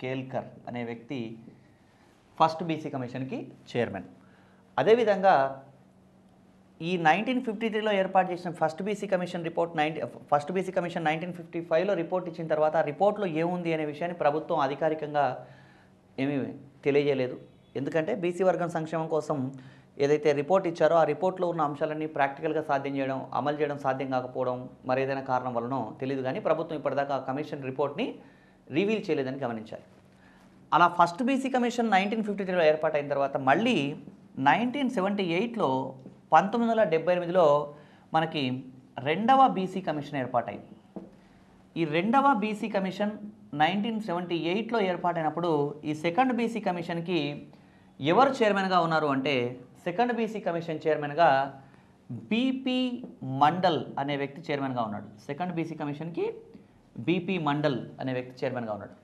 కేల్కర్ అనే వ్యక్తి first BC కమిషన్కి చైర్మన్. అదేవిధంగా ఈ 1953లో ఏర్పాటు చేసిన ఫస్ట్ బీసీ కమిషన్ 1955లో రిపోర్ట్ ఇచ్చిన తర్వాత ఆ రిపోర్ట్లో ఏముంది అనే విషయాన్ని ప్రభుత్వం అధికారికంగా ఏమీ తెలియజేయలేదు. ఎందుకంటే బీసీ వర్గం సంక్షేమం కోసం ఏదైతే రిపోర్ట్ ఇచ్చారో ఆ రిపోర్ట్లో ఉన్న అంశాలన్నీ ప్రాక్టికల్గా సాధ్యం చేయడం, అమలు చేయడం సాధ్యం కాకపోవడం మరి ఏదైనా కారణం వలనో తెలియదు. కానీ ప్రభుత్వం ఇప్పటిదాకా ఆ కమిషన్ రిపోర్ట్ని రివీల్ చేయలేదని గమనించాలి. అలా ఫస్ట్ బీసీ కమిషన్ 1953లో ఏర్పాటైన తర్వాత మళ్ళీ 1978లో 1978లో మనకి రెండవ బీసీ కమిషన్ ఏర్పాటైంది. ఈ రెండవ బీసీ కమిషన్ 1978లో ఏర్పాటైనప్పుడు ఈ సెకండ్ బీసీ కమిషన్కి ఎవరు చైర్మన్గా ఉన్నారు అంటే సెకండ్ బీసీ కమిషన్ చైర్మన్గా బీపీ మండల్ అనే వ్యక్తి చైర్మన్గా ఉన్నాడు. సెకండ్ బీసీ కమిషన్కి బీపీ మండల్ అనే వ్యక్తి చైర్మన్గా ఉన్నాడు.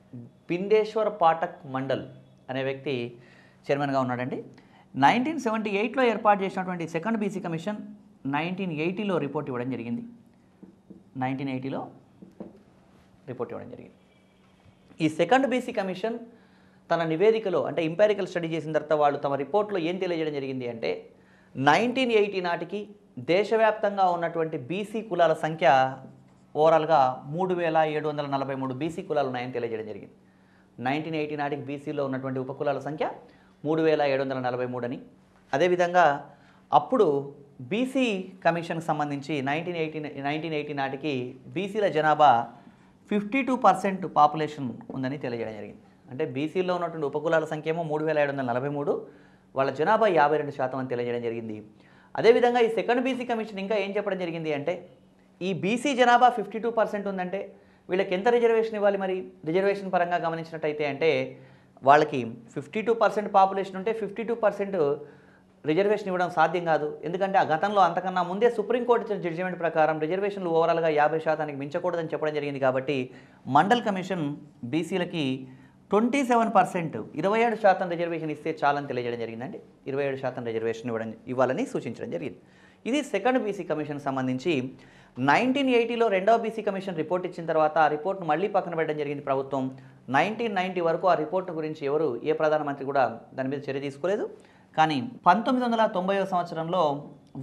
బిందేశ్వర్ పాఠక్ మండల్ అనే వ్యక్తి చైర్మన్గా ఉన్నాడండి. 1978లో ఏర్పాటు చేసినటువంటి సెకండ్ బీసీ కమిషన్ 1980లో రిపోర్ట్ ఇవ్వడం జరిగింది. 1980లో రిపోర్ట్ ఇవ్వడం జరిగింది. ఈ సెకండ్ బీసీ కమిషన్ తన నివేదికలో అంటే ఇంపారికల్ స్టడీ చేసిన తర్వాత వాళ్ళు తమ రిపోర్ట్లో ఏం తెలియజేయడం జరిగింది అంటే 1980 నాటికి దేశవ్యాప్తంగా ఉన్నటువంటి బీసీ కులాల సంఖ్య ఓవరాల్గా 3743 బీసీ కులాలు ఉన్నాయని తెలియజేయడం జరిగింది. 1980 నాటికి బీసీలో ఉన్నటువంటి ఉపకులాల సంఖ్య 3743 అని. అదేవిధంగా అప్పుడు బీసీ కమిషన్కి సంబంధించి 1980 నాటికి బీసీల జనాభా 52% పాపులేషన్ ఉందని తెలియజేయడం జరిగింది. అంటే బీసీలో ఉన్నటువంటి ఉపకులాల సంఖ్య ఏమో 3743, వాళ్ళ జనాభా 52% అని తెలియజేయడం జరిగింది. అదేవిధంగా ఈ సెకండ్ బీసీ కమిషన్ ఇంకా ఏం చెప్పడం జరిగింది అంటే ఈ బీసీ జనాభా 52% ఉందంటే వీళ్ళకి ఎంత రిజర్వేషన్ ఇవ్వాలి? మరి రిజర్వేషన్ పరంగా గమనించినట్టయితే అంటే వాళ్ళకి 52% పాపులేషన్ ఉంటే 52% రిజర్వేషన్ ఇవ్వడం సాధ్యం కాదు. ఎందుకంటే ఆ గతంలో అంతకన్నా ముందే సుప్రీంకోర్టు ఇచ్చిన జడ్జిమెంట్ ప్రకారం రిజర్వేషన్లు ఓవరాల్గా 50% మించకూడదని చెప్పడం జరిగింది. కాబట్టి మండల్ కమిషన్ బీసీలకి 27% 27% రిజర్వేషన్ ఇస్తే చాలని తెలియజేయడం జరిగిందండి. 27% రిజర్వేషన్ ఇవ్వాలని సూచించడం జరిగింది. ఇది సెకండ్ బీసీ కమిషన్ సంబంధించి 1980లో రెండవ బీసీ కమిషన్ రిపోర్ట్ ఇచ్చిన తర్వాత ఆ రిపోర్ట్ను మళ్ళీ పక్కన పెట్టడం జరిగింది ప్రభుత్వం. 1990 వరకు ఆ రిపోర్ట్ గురించి ఏ ప్రధానమంత్రి కూడా దాని మీద చర్య తీసుకోలేదు. కానీ 1990వ సంవత్సరంలో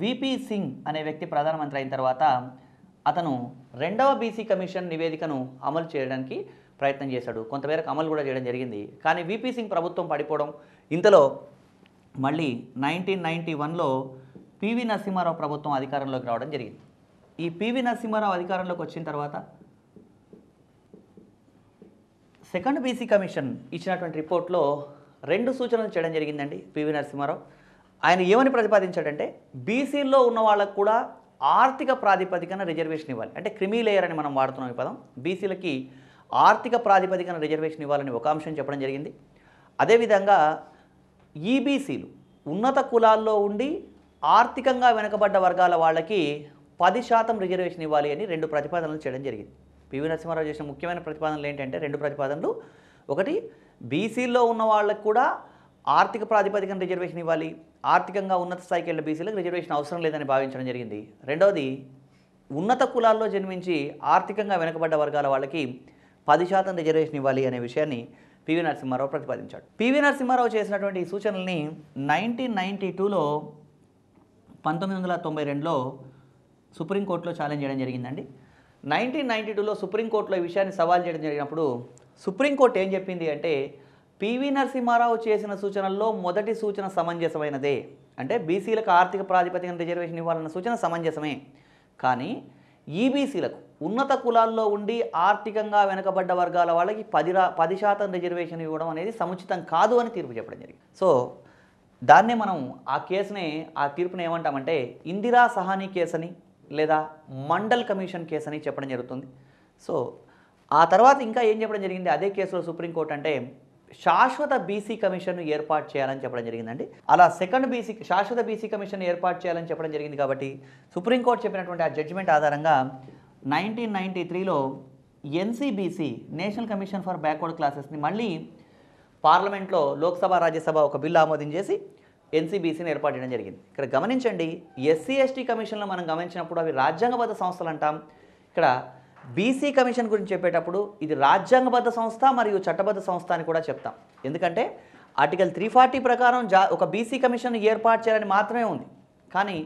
విపి సింగ్ అనే వ్యక్తి ప్రధానమంత్రి అయిన తర్వాత అతను రెండవ బీసీ కమిషన్ నివేదికను అమలు చేయడానికి ప్రయత్నం చేశాడు. కొంతమేరకు అమలు కూడా చేయడం జరిగింది. కానీ విపి సింగ్ ప్రభుత్వం పడిపోవడం, ఇంతలో మళ్ళీ 1991లో పివి నరసింహారావు ప్రభుత్వం అధికారంలోకి రావడం జరిగింది. ఈ పివి నరసింహారావు అధికారంలోకి వచ్చిన తర్వాత సెకండ్ బీసీ కమిషన్ ఇచ్చినటువంటి రిపోర్ట్లో 2 సూచనలు చేయడం జరిగిందండి. పివి నరసింహారావు ఆయన ఏమని ప్రతిపాదించాడంటే బీసీల్లో ఉన్న వాళ్ళకు కూడా ఆర్థిక ప్రాతిపదికన రిజర్వేషన్ ఇవ్వాలి. అంటే క్రిమీ లేయర్ అని మనం వాడుతున్నాం ఈ పదం. బీసీలకి ఆర్థిక ప్రాతిపదికన రిజర్వేషన్ ఇవ్వాలని ఒక అంశం చెప్పడం జరిగింది. అదేవిధంగా ఈబీసీలు ఉన్నత కులాల్లో ఉండి ఆర్థికంగా వెనుకబడ్డ వర్గాల వాళ్ళకి 10% రిజర్వేషన్ ఇవ్వాలి అని 2 ప్రతిపాదనలు చేయడం జరిగింది. పివి నరసింహారావు చేసిన ముఖ్యమైన ప్రతిపాదనలు ఏంటంటే 2 ప్రతిపాదనలు. ఒకటి, బీసీల్లో ఉన్న వాళ్ళకు కూడా ఆర్థిక ప్రాతిపదికన రిజర్వేషన్ ఇవ్వాలి, ఆర్థికంగా ఉన్నత స్థాయికి వెళ్ళిన బీసీలకు రిజర్వేషన్ అవసరం లేదని భావించడం జరిగింది. రెండవది, ఉన్నత కులాల్లో జన్మించి ఆర్థికంగా వెనుకబడ్డ వర్గాల వాళ్ళకి 10% రిజర్వేషన్ ఇవ్వాలి అనే విషయాన్ని పివి నరసింహారావు ప్రతిపాదించాడు. పివి నరసింహారావు చేసినటువంటి ఈ సూచనల్ని 1992లో 1992లో సుప్రీంకోర్టులో ఛాలెంజ్ చేయడం జరిగిందండి. 1992లో సుప్రీంకోర్టులో ఈ విషయాన్ని సవాల్ చేయడం జరిగినప్పుడు సుప్రీంకోర్టు ఏం చెప్పింది అంటే పివి నరసింహారావు చేసిన సూచనల్లో మొదటి సూచన సమంజసమైనదే. అంటే బీసీలకు ఆర్థిక ప్రాతిపదికన రిజర్వేషన్ ఇవ్వాలన్న సూచన సమంజసమే. కానీ ఈబీసీలకు ఉన్నత కులాల్లో ఉండి ఆర్థికంగా వెనుకబడ్డ వర్గాల వాళ్ళకి 10% రిజర్వేషన్ ఇవ్వడం అనేది సముచితం కాదు అని తీర్పు చెప్పడం జరిగింది. సో దాన్నే మనం ఆ తీర్పుని ఏమంటామంటే ఇందిరా సహానీ కేసు అని లేదా మండల్ కమిషన్ కేసు అని చెప్పడం జరుగుతుంది. సో ఆ తర్వాత ఇంకా ఏం చెప్పడం జరిగింది అదే కేసులో సుప్రీంకోర్టు అంటే శాశ్వత బీసీ కమిషన్ను ఏర్పాటు చేయాలని చెప్పడం జరిగిందండి. అలా శాశ్వత బీసీ కమిషన్ ఏర్పాటు చేయాలని చెప్పడం జరిగింది. కాబట్టి సుప్రీంకోర్టు చెప్పినటువంటి ఆ జడ్జిమెంట్ ఆధారంగా 1993లో NCBC national commission for backward క్లాసెస్ని మళ్ళీ పార్లమెంట్లో లోక్సభ రాజ్యసభ ఒక బిల్లు ఆమోదించేసి ఎన్సీబీసీని ఏర్పాటు చేయడం జరిగింది. ఇక్కడ గమనించండి, ఎస్సీ ఎస్టీ కమిషన్లో మనం గమనించినప్పుడు అవి రాజ్యాంగబద్ధ సంస్థలు అంటాం. ఇక్కడ బీసీ కమిషన్ గురించి చెప్పేటప్పుడు ఇది రాజ్యాంగబద్ధ సంస్థ మరియు చట్టబద్ధ సంస్థ అని కూడా చెప్తాం. ఎందుకంటే ఆర్టికల్ 340 ప్రకారం ఒక బీసీ కమిషన్ ఏర్పాటు చేయాలని మాత్రమే ఉంది. కానీ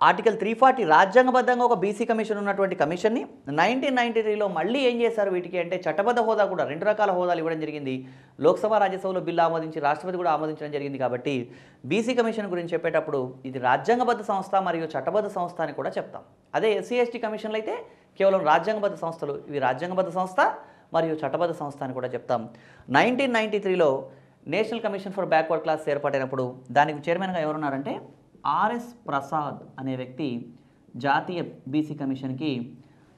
ఆర్టికల్ 340 రాజ్యాంగబద్ధంగా ఒక బీసీ కమిషన్ ఉన్నటువంటి కమిషన్ని 1993లో మళ్ళీ ఏం చేశారు వీటికి అంటే చట్టబద్ధ హోదా కూడా 2 రకాల హోదాలు ఇవ్వడం జరిగింది. లోక్సభ రాజ్యసభలో బిల్లు ఆమోదించి రాష్ట్రపతి కూడా ఆమోదించడం జరిగింది. కాబట్టి బీసీ కమిషన్ గురించి చెప్పేటప్పుడు ఇది రాజ్యాంగబద్ధ సంస్థ మరియు చట్టబద్ధ సంస్థ అని కూడా చెప్తాం. అదే ఎస్సీ ఎస్టీ కమిషన్లు అయితే కేవలం రాజ్యాంగబద్ధ సంస్థలు, ఇవి రాజ్యాంగబద్ధ సంస్థ మరియు చట్టబద్ధ సంస్థ అని కూడా చెప్తాం. 1993లో national commission for backward class ఏర్పాటైనప్పుడు దానికి చైర్మన్గా ఎవరున్నారంటే ఆర్ఎస్ ప్రసాద్ అనే వ్యక్తి జాతీయ బీసీ కమిషన్కి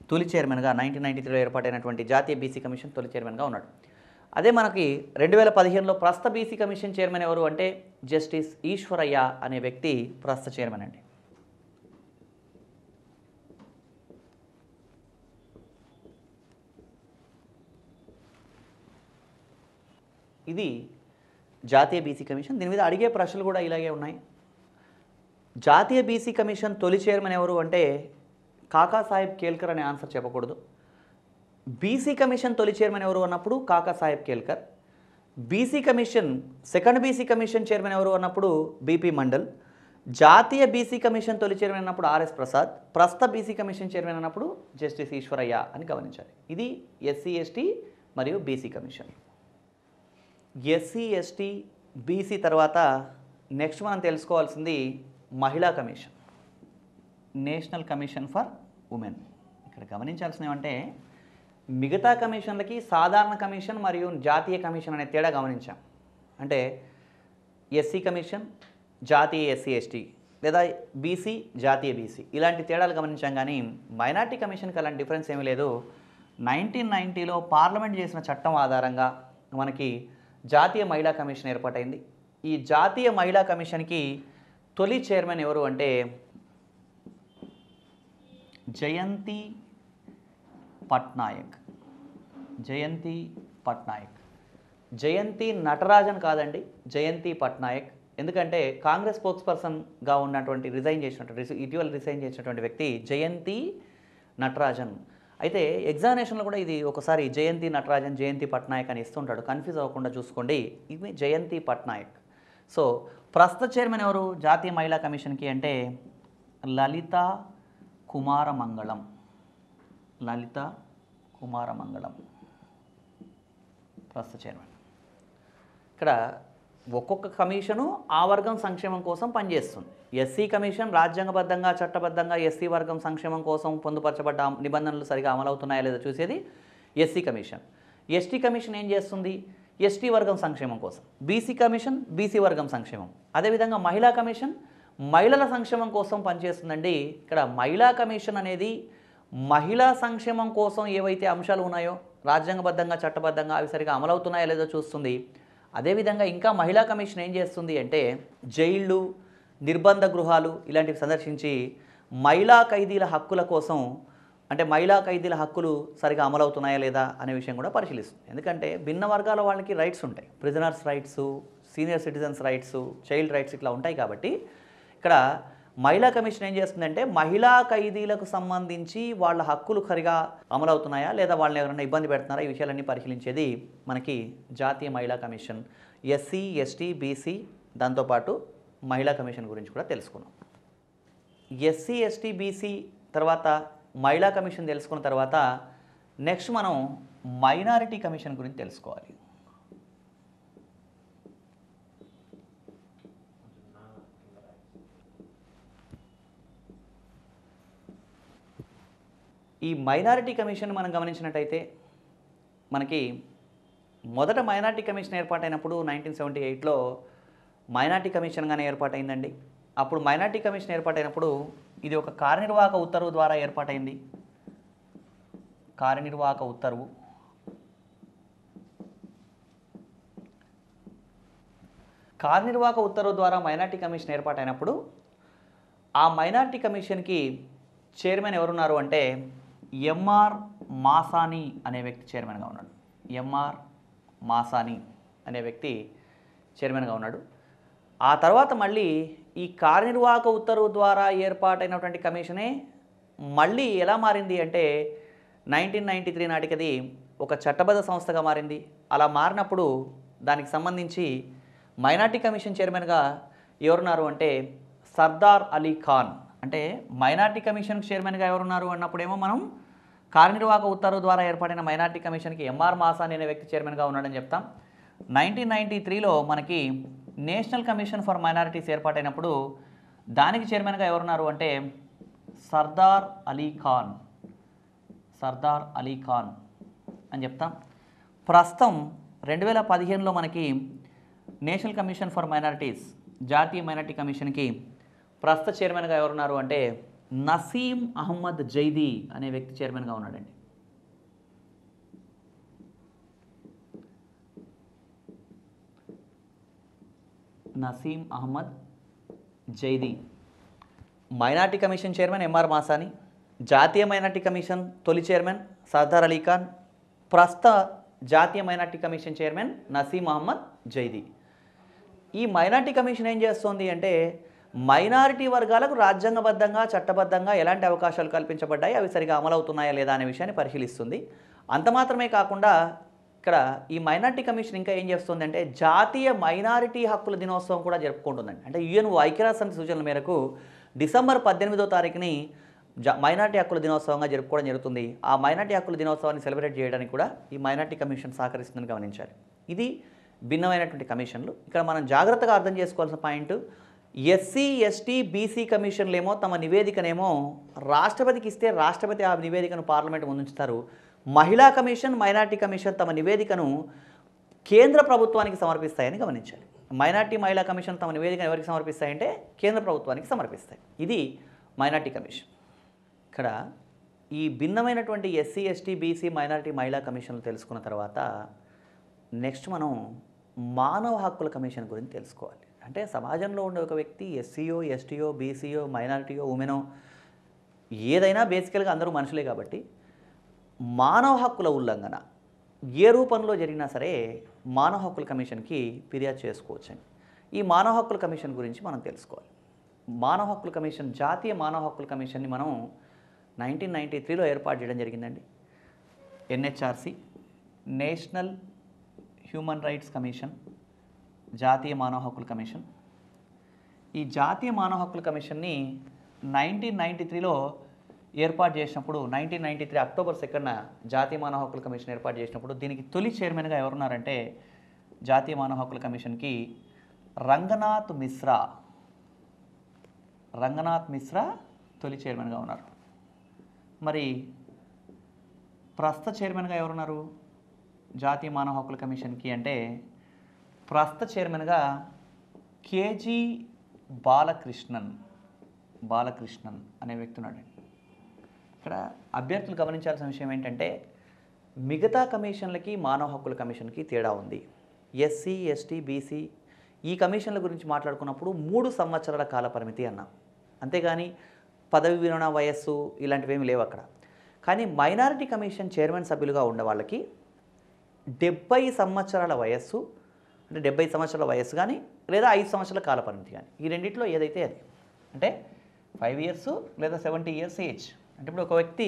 తొలి చైర్మన్గా 1993లో ఏర్పాటైనటువంటి జాతీయ బీసీ కమిషన్ తొలి చైర్మన్గా ఉన్నాడు. అదే మనకి 2015లో ప్రస్తుత బీసీ కమిషన్ చైర్మన్ ఎవరు అంటే జస్టిస్ ఈశ్వరయ్య అనే వ్యక్తి ప్రస్తుత చైర్మన్ అండి. ఇది జాతీయ బీసీ కమిషన్. దీని మీద అడిగే ప్రశ్నలు కూడా ఇలాగే ఉన్నాయి. జాతీయ బీసీ కమిషన్ తొలి చైర్మన్ ఎవరు అంటే కాకా సాహెబ్ కేల్కర్ అనే ఆన్సర్ చెప్పకూడదు. బీసీ కమిషన్ తొలి చైర్మన్ ఎవరు అన్నప్పుడు కాకా Saheb Kelkar. BC commission second BC commission chairman ఎవరు అన్నప్పుడు బీపీ మండల్. జాతీయ బీసీ కమిషన్ తొలి చైర్మన్ అన్నప్పుడు ఆర్ఎస్ ప్రసాద్. ప్రస్తుత బీసీ కమిషన్ చైర్మన్ అన్నప్పుడు జస్టిస్ ఈశ్వరయ్య అని గమనించాలి. ఇది ఎస్సీ ఎస్టీ మరియు BC commission. SC ST BC తర్వాత నెక్స్ట్ మనం తెలుసుకోవాల్సింది మహిళా commission, national commission for women. ఇక్కడ గమనించాల్సినవి ఏమంటే మిగతా కమిషన్లకి సాధారణ కమిషన్ మరియు జాతీయ కమిషన్ అనే తేడా గమనించాం. అంటే ఎస్సీ కమిషన్ జాతీయ ఎస్సీ ఎస్టీ లేదా బీసీ జాతీయ బీసీ ఇలాంటి తేడాలు గమనించాం. కానీ మైనార్టీ కమిషన్కి అలాంటి డిఫరెన్స్ ఏమీ లేదు. 1990లో పార్లమెంట్ చేసిన చట్టం ఆధారంగా మనకి జాతీయ మహిళా కమిషన్ ఏర్పాటైంది. ఈ జాతీయ మహిళా కమిషన్కి తొలి చైర్మన్ ఎవరు అంటే జయంతి పట్నాయక్. జయంతి పట్నాయక్. జయంతి నటరాజన్ కాదండి, జయంతి పట్నాయక్. ఎందుకంటే కాంగ్రెస్ స్పోక్స్ పర్సన్గా ఉన్నటువంటి ఇటీవల రిజైన్ చేసినటువంటి వ్యక్తి జయంతి నటరాజన్. అయితే ఎగ్జామినేషన్లో కూడా ఇది ఒకసారి జయంతి నటరాజన్ జయంతి పట్నాయక్ అని ఇస్తుంటాడు, కన్ఫ్యూజ్ అవ్వకుండా చూసుకోండి. ఇది జయంతి పట్నాయక్. సో ప్రస్తుత చైర్మన్ ఎవరు జాతీయ మహిళా కమిషన్కి అంటే లలిత కుమారమంగళం. లలిత కుమారమంగళం ప్రస్తుత చైర్మన్. ఇక్కడ ఒక్కొక్క కమిషను ఆ వర్గం సంక్షేమం కోసం పనిచేస్తుంది. ఎస్సీ కమిషన్ రాజ్యాంగబద్ధంగా చట్టబద్ధంగా ఎస్సీ వర్గం సంక్షేమం కోసం పొందుపరచబడ్డ నిబంధనలు సరిగా అమలవుతున్నాయా లేదా చూసేది ఎస్సీ కమిషన్. ఎస్టీ కమిషన్ ఏం చేస్తుంది? ఎస్టీ వర్గం సంక్షేమం కోసం. బీసీ కమిషన్ బీసీ వర్గం సంక్షేమం. అదేవిధంగా మహిళా కమిషన్ మహిళల సంక్షేమం కోసం పనిచేస్తుందండి. ఇక్కడ మహిళా కమిషన్ అనేది మహిళా సంక్షేమం కోసం ఏవైతే అంశాలు ఉన్నాయో రాజ్యాంగబద్ధంగా చట్టబద్ధంగా అవి సరిగా అమలవుతున్నాయా లేదో చూస్తుంది. అదేవిధంగా ఇంకా మహిళా కమిషన్ ఏం చేస్తుంది అంటే జైళ్ళు, నిర్బంధ గృహాలు ఇలాంటివి సందర్శించి మహిళా ఖైదీల హక్కుల కోసం అంటే మహిళా ఖైదీల హక్కులు సరిగా అమలవుతున్నాయా లేదా అనే విషయం కూడా పరిశీలిస్తుంది. ఎందుకంటే భిన్న వర్గాల వాళ్ళకి రైట్స్ ఉంటాయి, prisoners rights, senior citizens rights, child rights ఇట్లా ఉంటాయి. కాబట్టి ఇక్కడ మహిళా కమిషన్ ఏం చేస్తుందంటే మహిళా ఖైదీలకు సంబంధించి వాళ్ళ హక్కులు సరిగా అమలవుతున్నాయా లేదా వాళ్ళని ఎవరైనా ఇబ్బంది పెడుతున్నారా ఈ విషయాలన్నీ పరిశీలించేది మనకి జాతీయ మహిళా కమిషన్. ఎస్సీ ఎస్టీ బీసీ దాంతోపాటు మహిళా కమిషన్ గురించి కూడా తెలుసుకున్నాం. ఎస్సీ ఎస్టీ బీసీ తర్వాత మహిళా కమిషన్ తెలుసుకున్న తర్వాత నెక్స్ట్ మనం మైనారిటీ కమిషన్ గురించి తెలుసుకోవాలి. ఈ మైనారిటీ కమిషన్ మనం గమనించినట్టయితే మనకి మొదట మైనారిటీ కమిషన్ ఏర్పాటైనప్పుడు 1978లో మైనారిటీ కమిషన్గానే ఏర్పాటైందండి. అప్పుడు మైనారిటీ కమిషన్ ఏర్పాటైనప్పుడు ఇది ఒక కార్యనిర్వాహక ఉత్తర్వు ద్వారా ఏర్పాటైంది. కార్యనిర్వాహక ఉత్తర్వు. కార్యనిర్వాహక ఉత్తర్వు ద్వారా మైనారిటీ కమిషన్ ఏర్పాటైనప్పుడు ఆ మైనారిటీ కమిషన్కి చైర్మన్ ఎవరున్నారు అంటే ఎంఆర్ మాసాని అనే వ్యక్తి చైర్మన్గా ఉన్నాడు. ఎంఆర్ మాసాని అనే వ్యక్తి చైర్మన్గా ఉన్నాడు. ఆ తర్వాత మళ్ళీ ఈ కార్యనిర్వాహక ఉత్తర్వు ద్వారా ఏర్పాటైనటువంటి కమిషనే మళ్ళీ ఎలా మారింది అంటే 1993 నాటికి అది ఒక చట్టబద్ధ సంస్థగా మారింది. అలా మారినప్పుడు దానికి సంబంధించి మైనార్టీ కమిషన్ చైర్మన్గా ఎవరున్నారు అంటే సర్దార్ అలీ ఖాన్. అంటే మైనార్టీ కమిషన్ చైర్మన్గా ఎవరున్నారు అన్నప్పుడేమో మనం కార్యనిర్వాహక ఉత్తర్వు ద్వారా ఏర్పడిన మైనార్టీ కమిషన్కి ఎంఆర్ మాసాని అనే వ్యక్తి చైర్మన్గా ఉన్నాడని చెప్తాం. 1993లో మనకి నేషనల్ కమిషన్ ఫర్ మైనారిటీస్ ఏర్పాటైనప్పుడు దానికి చైర్మన్గా ఎవరున్నారు అంటే సర్దార్ అలీ ఖాన్. సర్దార్ అలీ ఖాన్ అని చెప్తాం. ప్రస్తుతం 2015లో మనకి నేషనల్ కమిషన్ ఫర్ మైనారిటీస్ జాతీయ మైనారిటీ కమిషన్కి ప్రస్తుత చైర్మన్గా ఎవరున్నారు అంటే నసీం అహ్మద్ జైదీ అనే వ్యక్తి చైర్మన్గా ఉన్నాడండి. Naseem Ahmed Zaidi. Minority commission chairman M R Masani, జాతీయ మైనార్టీ కమిషన్ తొలి చైర్మన్ సర్దార్ అలీ ఖాన్, ప్రస్తుత జాతీయ minority commission chairman Naseem Ahmed Zaidi. ఈ మైనార్టీ కమిషన్ ఏం చేస్తోంది అంటే మైనారిటీ వర్గాలకు రాజ్యాంగబద్ధంగా చట్టబద్ధంగా ఎలాంటి అవకాశాలు కల్పించబడ్డాయి, అవి సరిగా అమలవుతున్నాయా లేదా అనే విషయాన్ని పరిశీలిస్తుంది. అంత మాత్రమే కాకుండా ఇక్కడ ఈ మైనార్టీ కమిషన్ ఇంకా ఏం చేస్తుంది అంటే జాతీయ మైనారిటీ హక్కుల దినోత్సవం కూడా జరుపుకుంటుందండి. అంటే యుఎన్ ఐక్యరాజ్యసమితి సూచనల మేరకు డిసెంబర్ 18వ తారీఖుని మైనార్టీ హక్కుల దినోత్సవంగా జరుపుకోవడం జరుగుతుంది. ఆ మైనార్టీ హక్కుల దినోత్సవాన్ని సెలబ్రేట్ చేయడానికి కూడా ఈ మైనార్టీ కమిషన్ సహకరిస్తుందని గమనించాలి. ఇది భిన్నమైనటువంటి కమిషన్లు. ఇక్కడ మనం జాగ్రత్తగా అర్థం చేసుకోవాల్సిన పాయింట్, ఎస్సీ ఎస్టీ బీసీ కమిషన్లేమో తమ నివేదికనేమో రాష్ట్రపతికి ఇస్తే రాష్ట్రపతి ఆ నివేదికను పార్లమెంట్ ముందుంచుతారు. మహిళా కమిషన్ మైనార్టీ కమిషన్ తమ నివేదికను కేంద్ర ప్రభుత్వానికి సమర్పిస్తాయని గమనించాలి. మైనార్టీ మహిళా కమిషన్ తమ నివేదికను ఎవరికి సమర్పిస్తాయంటే కేంద్ర ప్రభుత్వానికి సమర్పిస్తాయి. ఇది మైనార్టీ కమిషన్. ఇక్కడ ఈ భిన్నమైనటువంటి ఎస్సీ ఎస్టీ బీసీ మైనార్టీ మహిళా కమిషన్లు తెలుసుకున్న తర్వాత నెక్స్ట్ మనం మానవ హక్కుల కమిషన్ గురించి తెలుసుకోవాలి. అంటే సమాజంలో ఉండే ఒక వ్యక్తి ఎస్సీయో ఎస్టీయో బీసీయో మైనారిటీయో ఉమెనో ఏదైనా బేసికల్గా అందరూ మనుషులే కాబట్టి మానవ హక్కుల ఉల్లంఘన ఏ రూపంలో జరిగినా సరే మానవ హక్కుల కమిషన్కి ఫిర్యాదు చేసుకోవచ్చండి. ఈ మానవ హక్కుల కమిషన్ గురించి మనం తెలుసుకోవాలి. మానవ హక్కుల కమిషన్ జాతీయ మానవ హక్కుల కమిషన్ని మనం 1993లో ఏర్పాటు చేయడం జరిగిందండి. NHRC national human rights commission, జాతీయ మానవ హక్కుల కమిషన్. ఈ జాతీయ మానవ హక్కుల కమిషన్ని 1993లో ఏర్పాటు చేసినప్పుడు 1993 అక్టోబర్ 2న జాతీయ మానవ హక్కుల కమిషన్ ఏర్పాటు చేసినప్పుడు దీనికి తొలి చైర్మన్గా ఎవరున్నారంటే జాతీయ మానవ హక్కుల కమిషన్కి రంగనాథ్ మిశ్రా. రంగనాథ్ మిశ్రా తొలి చైర్మన్గా ఉన్నారు. మరి ప్రస్తుత చైర్మన్గా ఎవరున్నారు జాతీయ మానవ హక్కుల కమిషన్కి అంటే ప్రస్తుత చైర్మన్గా కేజీ బాలకృష్ణన్ అనే వ్యక్తి ఉన్నాడు. ఇక్కడ అభ్యర్థులు గమనించాల్సిన విషయం ఏంటంటే మిగతా కమిషన్లకి మానవ హక్కుల కమిషన్కి తేడా ఉంది. ఎస్సీ ఎస్టీ బీసీ ఈ కమిషన్ల గురించి మాట్లాడుకున్నప్పుడు 3 సంవత్సరాల కాల పరిమితి అన్నాం, అంతేగాని పదవి విరమణ వయస్సు ఇలాంటివేమీ లేవు అక్కడ. కానీ మైనారిటీ కమిషన్ చైర్మన్ సభ్యులుగా ఉండే వాళ్ళకి 70 సంవత్సరాల వయస్సు, అంటే 70 సంవత్సరాల వయస్సు కానీ లేదా 5 సంవత్సరాల కాల పరిమితి కానీ, ఈ రెండిట్లో ఏదైతే అది, అంటే 5 ఇయర్స్ లేదా 70 ఇయర్స్ ఏజ్. అంటే ఇప్పుడు ఒక వ్యక్తి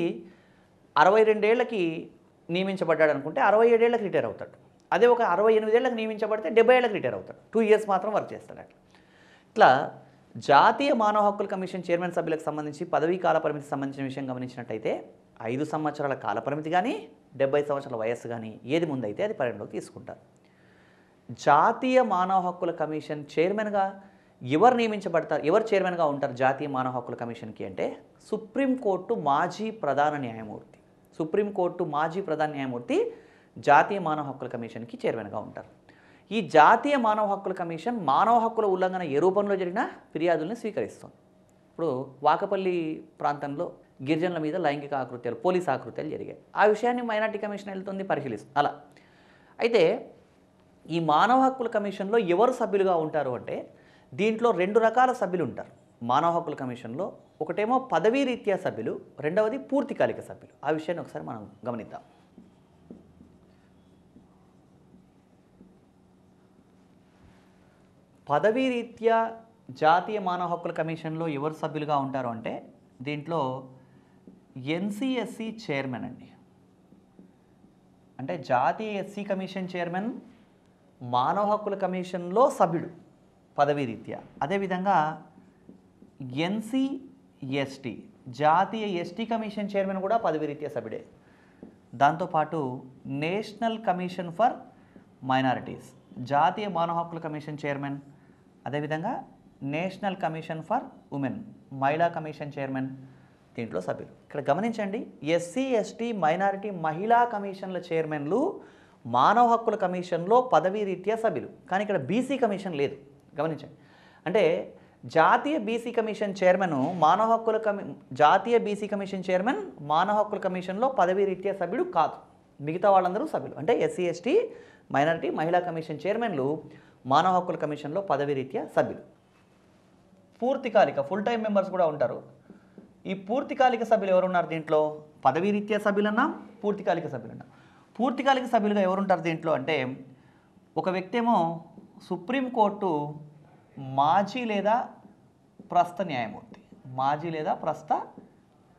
62 ఏళ్ళకి నియమించబడ్డాడు అనుకుంటే 67 ఏళ్ళకి రిటైర్ అవుతాడు. అదే ఒక 68 ఏళ్ళకి నియమించబడితే 70 ఏళ్ళకి రిటైర్ అవుతాడు. 2 ఇయర్స్ మాత్రం వర్క్ చేస్తాడు. అట్లా ఇట్లా జాతీయ మానవ హక్కుల కమిషన్ చైర్మన్ సభ్యులకు సంబంధించి పదవీ కాల పరిమితికి సంబంధించిన విషయం గమనించినట్టయితే 5 సంవత్సరాల కాల పరిమితి కానీ 70 సంవత్సరాల వయస్సు కానీ ఏది ముందైతే అది పరిగణలోకి తీసుకుంటారు. జాతీయ మానవ హక్కుల కమిషన్ చైర్మన్గా ఎవరు నియమించబడతారు, ఎవరు చైర్మన్గా ఉంటారు జాతీయ మానవ హక్కుల కమిషన్కి అంటే సుప్రీంకోర్టు మాజీ ప్రధాన న్యాయమూర్తి. సుప్రీంకోర్టు మాజీ ప్రధాన న్యాయమూర్తి జాతీయ మానవ హక్కుల కమిషన్కి చైర్మన్గా ఉంటారు. ఈ జాతీయ మానవ హక్కుల కమిషన్ మానవ హక్కుల ఉల్లంఘన ఏ రూపంలో జరిగినా ఫిర్యాదుల్ని స్వీకరిస్తుంది. ఇప్పుడు వాకపల్లి ప్రాంతంలో గిరిజనుల మీద లైంగిక ఆకృత్యాలు, పోలీస్ ఆకృత్యాలు జరిగాయి. ఆ విషయాన్ని మైనార్టీ కమిషన్ వెళ్తుంది, పరిశీలిస్తుంది. అలా అయితే ఈ మానవ హక్కుల కమిషన్లో ఎవరు సభ్యులుగా ఉంటారు అంటే దీంట్లో 2 రకాల సభ్యులు ఉంటారు మానవ హక్కుల కమిషన్లో. ఒకటేమో పదవీ రీత్యా సభ్యులు, రెండవది పూర్తికాలిక సభ్యులు. ఆ విషయాన్ని ఒకసారి మనం గమనిద్దాం. పదవీ రీత్యా జాతీయ మానవ హక్కుల కమిషన్లో ఎవరు సభ్యులుగా ఉంటారు అంటే దీంట్లో ఎన్సిఎస్సి చైర్మన్ అండి. అంటే జాతీయ ఎస్సీ కమిషన్ చైర్మన్ మానవ హక్కుల కమిషన్లో సభ్యుడు పదవీ రీత్యా. అదేవిధంగా ఎన్సిఎస్టీ జాతీయ ఎస్టీ కమిషన్ చైర్మన్ కూడా పదవీ రీత్యా సభ్యుడే. దాంతోపాటు నేషనల్ కమిషన్ ఫర్ మైనారిటీస్ జాతీయ మానవ హక్కుల కమిషన్ చైర్మన్, అదేవిధంగా నేషనల్ కమిషన్ ఫర్ ఉమెన్ మహిళా కమిషన్ చైర్మన్ దీంట్లో సభ్యులు. ఇక్కడ గమనించండి, ఎస్సీ ఎస్టీ మైనారిటీ మహిళా కమిషన్ల చైర్మన్లు మానవ హక్కుల కమిషన్లో పదవీ రీత్యా సభ్యులు. కానీ ఇక్కడ బీసీ కమిషన్ లేదు. గమనించండి, అంటే జాతీయ బీసీ కమిషన్ చైర్మన్ మానవ హక్కుల జాతీయ బీసీ కమిషన్ చైర్మన్ మానవ హక్కుల కమిషన్లో పదవీ రీత్యా సభ్యుడు కాదు, మిగతా వాళ్ళందరూ సభ్యులు. అంటే ఎస్సీ ఎస్టీ మైనారిటీ మహిళా కమిషన్ చైర్మన్లు మానవ హక్కుల కమిషన్లో పదవీ రీత్యా సభ్యులు. పూర్తికాలిక ఫుల్ టైం మెంబర్స్ కూడా ఉంటారు. ఈ పూర్తికాలిక సభ్యులు ఎవరున్నారు దీంట్లో? పదవీ రీత్యా సభ్యులన్నా పూర్తికాలిక సభ్యులన్నా. పూర్తికాలిక సభ్యులుగా ఎవరుంటారు దీంట్లో అంటే, ఒక వ్యక్తి ఏమో సుప్రీంకోర్టు మాజీ లేదా ప్రస్తుత న్యాయమూర్తి, మాజీ లేదా ప్రస్తుత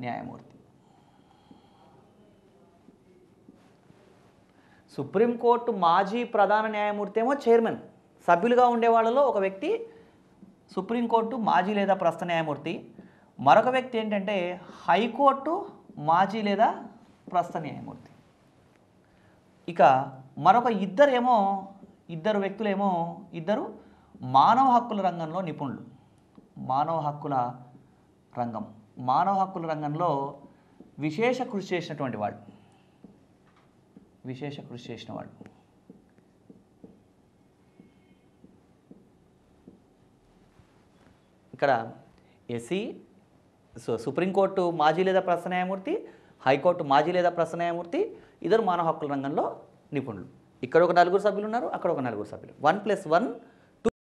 న్యాయమూర్తి. సుప్రీంకోర్టు మాజీ ప్రధాన న్యాయమూర్తి ఏమో చైర్మన్. సభ్యులుగా ఉండే వాళ్ళలో ఒక వ్యక్తి సుప్రీంకోర్టు మాజీ లేదా ప్రస్తుత న్యాయమూర్తి, మరొక వ్యక్తి ఏంటంటే హైకోర్టు మాజీ లేదా ప్రస్తుత న్యాయమూర్తి. ఇక మరొక ఇద్దరు వ్యక్తులేమో మానవ హక్కుల రంగంలో నిపుణులు. మానవ హక్కుల రంగంలో విశేష కృషి చేసినటువంటి వాళ్ళు. ఇక్కడ ఎస్సీ సుప్రీంకోర్టు మాజీ లేదా ప్రస్తుత న్యాయమూర్తి, హైకోర్టు మాజీ లేదా ప్రస్తుత న్యాయమూర్తి, ఇద్దరు మానవ హక్కుల రంగంలో నిపుణులు. ఇక్కడ ఒక 4 సభ్యులు ఉన్నారు, అక్కడ ఒక 4 సభ్యులు. 1+1